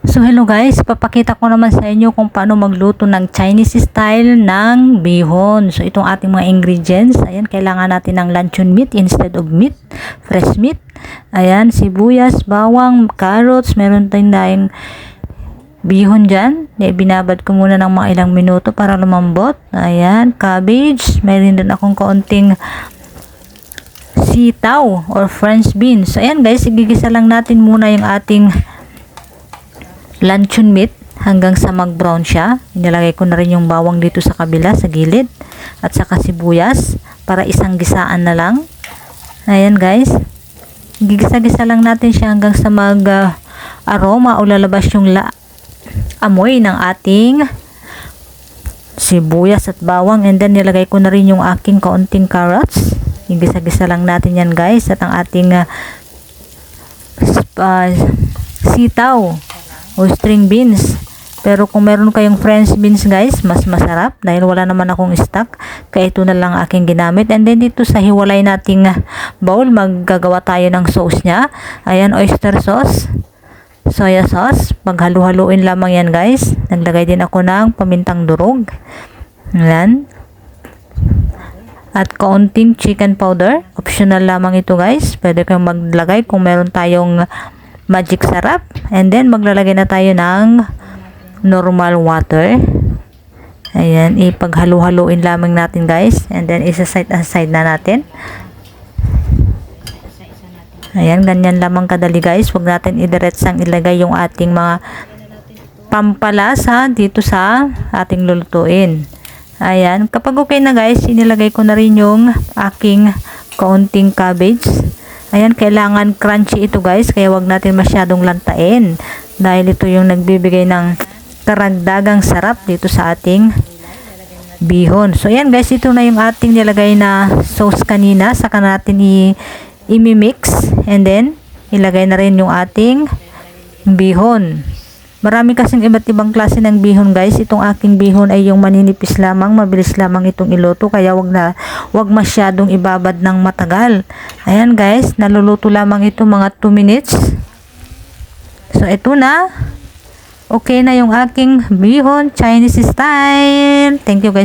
So hello guys, papakita ko naman sa inyo kung paano magluto ng Chinese style ng bihon. So itong ating mga ingredients, ayan, kailangan natin ng luncheon meat instead of meat, fresh meat. Ayan, sibuyas, bawang, carrots, meron tayong bihon dyan. Binabad ko muna ng mga ilang minuto para lumambot. Ayan, cabbage, meron din akong kaunting sitaw or French beans. So ayan guys, igigisa lang natin muna yung ating luncheon meat hanggang sa mag-brown siya. Inilagay ko na rin yung bawang dito sa kabila, sa gilid, at saka sibuyas para isang gisaan na lang. Ayan guys, gigisa-gisa lang natin siya hanggang sa mag-aroma o lalabas yung amoy ng ating sibuyas at bawang. And then nilagay ko na rin yung aking kaunting carrots. Gigisa-gisa lang natin yan guys, at ang ating sitaw o string beans. Pero kung meron kayong French beans guys, mas masarap dahil wala naman akong stock, kaya ito na lang aking ginamit. And then dito sa hiwalay nating bowl, maggagawa tayo ng sauce nya. Ayan, oyster sauce, soya sauce, paghalu-haluin lamang yan guys. Naglagay din ako ng pamintang durog, ayan, at kaunting chicken powder. Optional lamang ito guys, pwede kayong maglagay kung meron tayong magic sarap. And then maglalagay na tayo ng normal water. Ayan, ipaghalu-haluin lamang natin guys, and then isa-side aside na natin. Ayan, ganyan lamang kadali guys. Huwag natin idiretsang ilagay yung ating mga pampalasa dito sa ating lulutuin. Ayan, kapag okay na guys, inilagay ko na rin yung aking kaunting cabbage. Ayan, kailangan crunchy ito guys, kaya wag natin masyadong lantain dahil ito yung nagbibigay ng karagdagang sarap dito sa ating bihon. So ayan guys, ito na yung ating nilagay na sauce kanina. Saka natin i-mix, and then ilagay na rin yung ating bihon. Marami kasing iba't ibang klase ng bihon guys. Itong aking bihon ay yung maninipis lamang, mabilis lamang itong iluto, kaya wag masyadong ibabad ng matagal. Ayan guys, naluluto lamang ito mga 2 minutes. So ito na, okay na yung aking bihon Chinese style. Thank you guys.